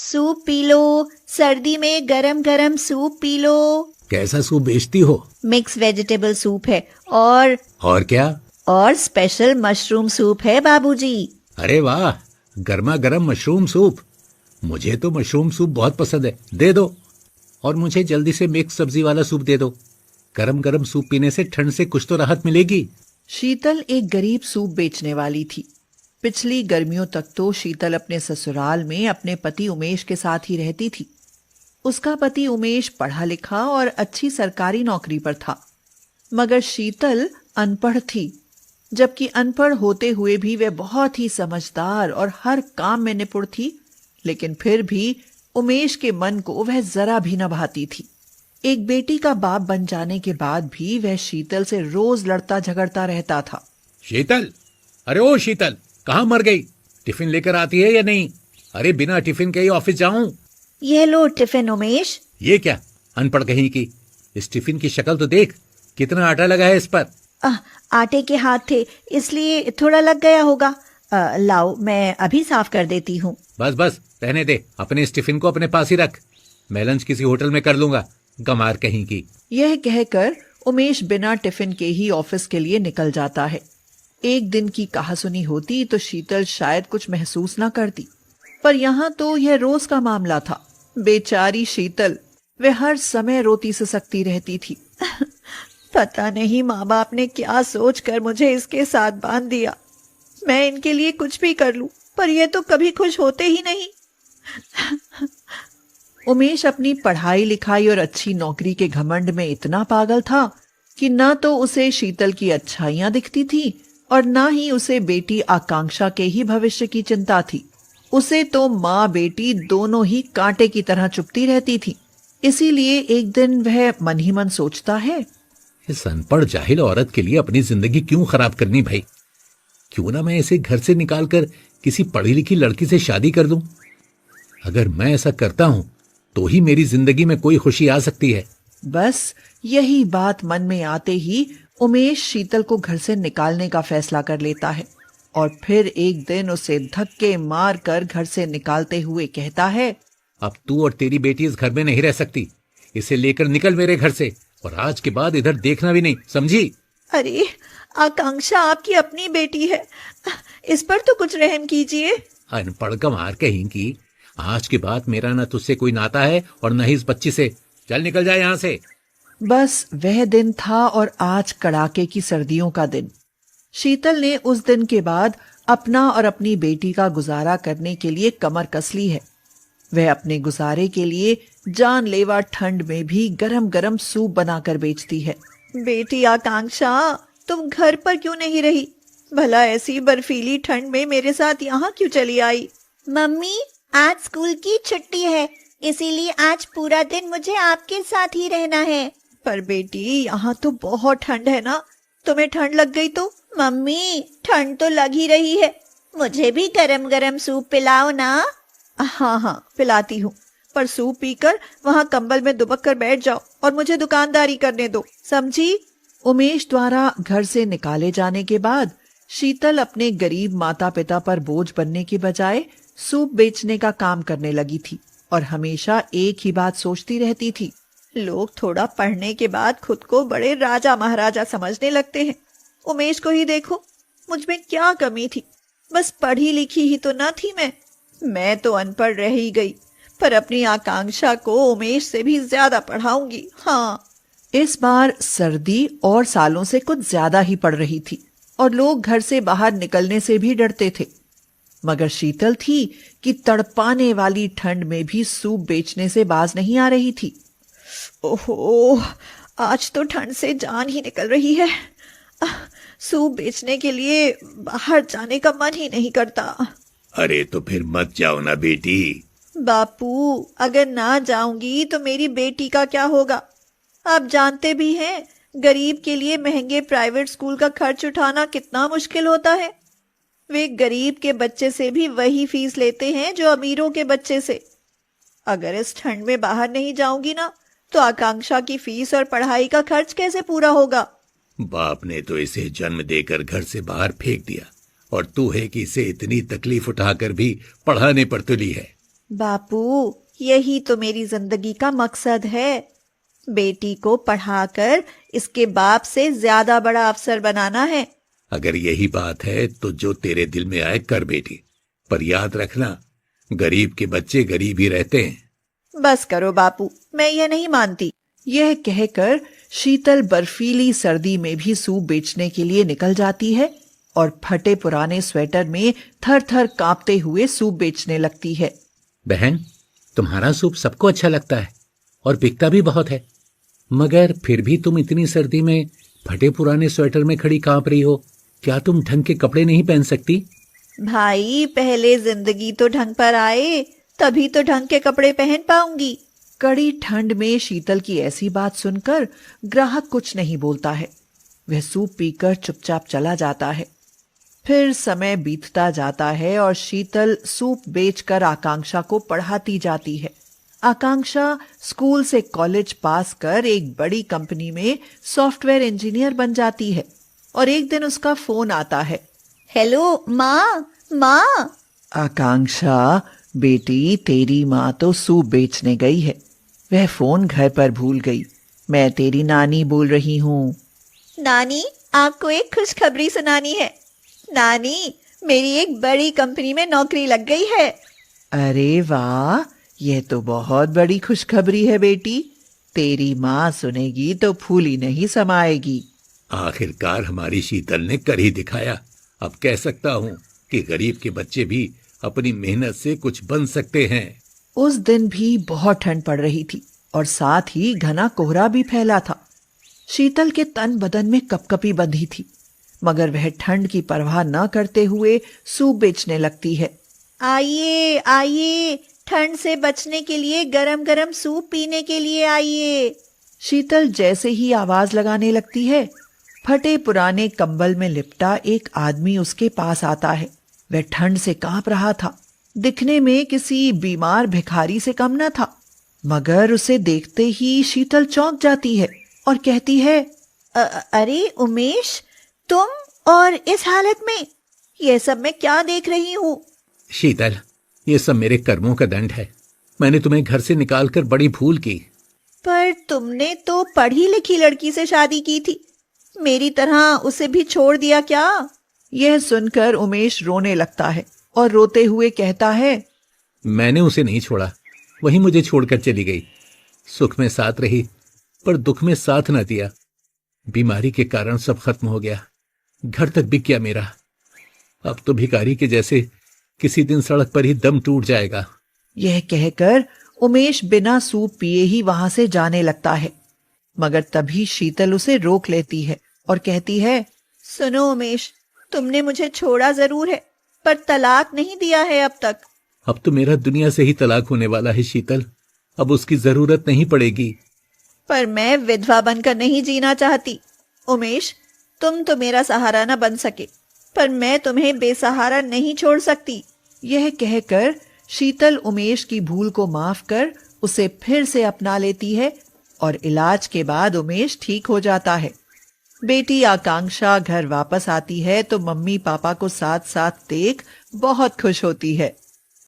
Soup P low, सर्दी में गरम गरम सूप पी लो। कैसा सूप बेचती हो? मिक्स वेजिटेबल सूप है और क्या? और स्पेशल मशरूम सूप है बाबूजी। अरे वाह, गर्मा गर्म मशरूम सूप। मुझे तो मशरूम सूप बहुत पसंद है, दे दो। और मुझे जल्दी से मिक्स सब्जी वाला सूप दे दो। गरम गरम सूप पीने से ठंड से कुछ तो राहत मिलेगी। शीतल एक गरीब सूप बेचने वाली थी। पिछली गर्मियों तक तो शीतल अपने ससुराल में अपने पति उमेश के साथ ही रहती थी। उसका पति उमेश पढ़ा लिखा और अच्छी सरकारी नौकरी पर था, मगर शीतल अनपढ़ थी। जबकि अनपढ़ होते हुए भी वह बहुत ही समझदार और हर काम में निपुण थी, लेकिन फिर भी उमेश के मन को वह जरा भी न भाती थी। एक बेटी का बाप बन जाने के बाद भी वह शीतल से रोज लड़ता झगड़ता रहता था। शीतल, अरे ओ शीतल, कहाँ मर गई? टिफिन लेकर आती है या नहीं? अरे बिना टिफिन के ही ऑफिस जाऊं? ये लो टिफिन उमेश। ये क्या, अनपढ़ कहीं की। इस टिफिन की शक्ल तो देख, कितना आटा लगा है इस पर। आटे के हाथ थे इसलिए थोड़ा लग गया होगा। लाओ मैं अभी साफ कर देती हूँ। बस बस रहने दे, अपने इस टिफिन को अपने पास ही रख। मैं लंच किसी होटल में कर लूंगा, गमार कहीं की। यह कहकर उमेश बिना टिफिन के ही ऑफिस के लिए निकल जाता है। एक दिन की कहासुनी होती तो शीतल शायद कुछ महसूस ना करती, पर यहाँ तो यह रोज का मामला था। बेचारी शीतल, वह हर समय रोती ससकती रहती थी। पता नहीं माँ बाप ने क्या सोच कर मुझे इसके साथ बांध दिया। मैं इनके लिए कुछ भी कर लूं, पर ये तो कभी खुश होते ही नहीं। उमेश अपनी पढ़ाई लिखाई और अच्छी नौकरी के घमंड में इतना पागल था कि न तो उसे शीतल की अच्छाइयां दिखती थी और न ही उसे बेटी आकांक्षा के ही भविष्य की चिंता थी। उसे तो माँ बेटी दोनों ही कांटे की तरह चुभती रहती थी। इसीलिए एक दिन वह मन ही मन सोचता है, इस अनपढ़ जाहिल औरत के लिए अपनी जिंदगी क्यों खराब करनी भाई? क्यों ना मैं इसे घर से निकालकर किसी पढ़ी लिखी लड़की से शादी कर दूं। अगर मैं ऐसा करता हूं तो ही मेरी जिंदगी में कोई खुशी आ सकती है। बस यही बात मन में आते ही उमेश शीतल को घर से निकालने का फैसला कर लेता है और फिर एक दिन उसे धक्के मार कर घर से निकालते हुए कहता है, अब तू और तेरी बेटी इस घर में नहीं रह सकती। इसे लेकर निकल मेरे घर से, और आज के बाद इधर देखना भी नहीं, समझी? अरे आकांक्षा आपकी अपनी बेटी है, इस पर तो कुछ रहम कीजिए। अनपढ़ गंवार कहीं की। आज के बाद मेरा न तुझसे कोई नाता है और न ही इस बच्ची से। चल निकल जाए यहाँ से। बस वह दिन था और आज कड़ाके की सर्दियों का दिन। शीतल ने उस दिन के बाद अपना और अपनी बेटी का गुजारा करने के लिए कमर कस ली है। वह अपने गुजारे के लिए जानलेवा ठंड में भी गरम गरम सूप बनाकर बेचती है। बेटी आकांक्षा, तुम घर पर क्यों नहीं रही? भला ऐसी बर्फीली ठंड में मेरे साथ यहाँ क्यों चली आई? मम्मी, आज स्कूल की छुट्टी है, इसीलिए आज पूरा दिन मुझे आपके साथ ही रहना है। पर बेटी यहाँ तो बहुत ठंड है ना, तुम्हें ठंड लग गई तो? मम्मी, ठंड तो लग ही रही है, मुझे भी गरम गरम सूप पिलाओ ना। हाँ हाँ पिलाती हूँ, पर सूप पीकर वहाँ कंबल में दुबक कर बैठ जाओ और मुझे दुकानदारी करने दो, समझी? उमेश द्वारा घर से निकाले जाने के बाद शीतल अपने गरीब माता पिता पर बोझ बनने के बजाय सूप बेचने का काम करने लगी थी और हमेशा एक ही बात सोचती रहती थी, लोग थोड़ा पढ़ने के बाद खुद को बड़े राजा महाराजा समझने लगते हैं। उमेश को ही देखो, मुझ में क्या कमी थी? बस पढ़ी लिखी ही तो न थी मैं तो अनपढ़ रह ही गई, पर अपनी आकांक्षा को उमेश से भी ज्यादा पढ़ाऊंगी। हाँ। इस बार सर्दी और सालों से कुछ ज्यादा ही पड़ रही थी और लोग घर से बाहर निकलने से भी डरते थे, मगर शीतल थी कि तड़पाने वाली ठंड में भी सूप बेचने से बाज नहीं आ रही थी। ओहो, आज तो ठंड से जान ही निकल रही है। सूप बेचने के लिए बाहर जाने का मन ही नहीं करता। अरे तो फिर मत जाओ ना बेटी। बापू, अगर ना जाऊंगी तो मेरी बेटी का क्या होगा? आप जानते भी हैं, गरीब के लिए महंगे प्राइवेट स्कूल का खर्च उठाना कितना मुश्किल होता है। वे गरीब के बच्चे से भी वही फीस लेते हैं जो अमीरों के बच्चे से। अगर इस ठंड में बाहर नहीं जाऊंगी ना, तो आकांक्षा की फीस और पढ़ाई का खर्च कैसे पूरा होगा? बाप ने तो इसे जन्म देकर घर से बाहर फेंक दिया, और तू है कि इसे इतनी तकलीफ उठाकर भी पढ़ाने पर तुली है। बापू, यही तो मेरी जिंदगी का मकसद है, बेटी को पढ़ाकर इसके बाप से ज्यादा बड़ा अफसर बनाना है। अगर यही बात है तो जो तेरे दिल में आए कर बेटी, पर याद रखना गरीब के बच्चे गरीब ही रहते हैं। बस करो बापू, मैं यह नहीं मानती। यह कहकर शीतल बर्फीली सर्दी में भी सूप बेचने के लिए निकल जाती है और फटे पुराने स्वेटर में थर थर कांपते हुए सूप बेचने लगती है। बहन, तुम्हारा सूप सबको अच्छा लगता है और बिकता भी बहुत है, मगर फिर भी तुम इतनी सर्दी में फटे पुराने स्वेटर में खड़ी कांप रही हो। क्या तुम ढंग के कपड़े नहीं पहन सकती? भाई, पहले जिंदगी तो ढंग पर आए, तभी तो ढंग के कपड़े पहन पाऊंगी। कड़ी ठंड में शीतल की ऐसी बात सुनकर ग्राहक कुछ नहीं बोलता है। वह सूप पीकर चुपचाप चला जाता है। फिर समय बीतता जाता है और शीतल सूप बेचकर आकांक्षा को पढ़ाती जाती है। आकांक्षा स्कूल से कॉलेज पास कर एक बड़ी कंपनी में सॉफ्टवेयर इंजीनियर बन जाती है और एक दिन उसका फोन आता है। हेलो माँ, माँ। आकांक्षा बेटी, तेरी माँ तो सूप बेचने गई है। वह फोन घर पर भूल गई। मैं तेरी नानी बोल रही हूँ। नानी, आपको एक खुशखबरी सुनानी है। नानी, मेरी एक बड़ी कंपनी में नौकरी लग गई है। अरे वाह, यह तो बहुत बड़ी खुशखबरी है बेटी। तेरी माँ सुनेगी तो फूली नहीं समाएगी। आखिरकार हमारी शीतल ने कर ही दिखाया। अब कह सकता हूँ कि गरीब के बच्चे भी अपनी मेहनत से कुछ बन सकते हैं। उस दिन भी बहुत ठंड पड़ रही थी और साथ ही घना कोहरा भी फैला था। शीतल के तन बदन में कपकपी बंधी थी, मगर वह ठंड की परवाह न करते हुए सूप बेचने लगती है। आइए आइए, ठंड से बचने के लिए गरम गरम सूप पीने के लिए आइए। शीतल जैसे ही आवाज लगाने लगती है, फटे पुराने कंबल में लिपटा एक आदमी उसके पास आता है। वह ठंड से कांप रहा था। दिखने में किसी बीमार भिखारी से कम न था, मगर उसे देखते ही शीतल चौंक जाती है और कहती है, अरे उमेश, तुम और इस हालत में? यह सब मैं क्या देख रही हूँ? शीतल, ये सब मेरे कर्मों का दंड है। मैंने तुम्हें घर से निकालकर बड़ी भूल की। पर तुमने तो पढ़ी लिखी लड़की से शादी की थी, मेरी तरह उसे भी छोड़ दिया क्या? यह सुनकर उमेश रोने लगता है और रोते हुए कहता है, मैंने उसे नहीं छोड़ा, वही मुझे छोड़कर चली गई। सुख में साथ रही पर दुख में साथ न दिया। बीमारी के कारण सब खत्म हो गया, घर तक बिक गया मेरा। अब तो भिखारी के जैसे किसी दिन सड़क पर ही दम टूट जाएगा। यह कहकर उमेश बिना सूप पिए ही वहां से जाने लगता है, मगर तभी शीतल उसे रोक लेती है और कहती है, सुनो उमेश, तुमने मुझे छोड़ा जरूर है, पर तलाक नहीं दिया है अब तक। अब तो मेरा दुनिया से ही तलाक होने वाला है शीतल, अब उसकी जरूरत नहीं पड़ेगी। पर मैं विधवा बनकर नहीं जीना चाहती। उमेश, तुम तो मेरा सहारा न बन सके, पर मैं तुम्हें बेसहारा नहीं छोड़ सकती। यह कहकर शीतल उमेश की भूल को माफ कर उसे फिर से अपना लेती है और इलाज के बाद उमेश ठीक हो जाता है। बेटी आकांक्षा घर वापस आती है तो मम्मी पापा को साथ साथ देख बहुत खुश होती है।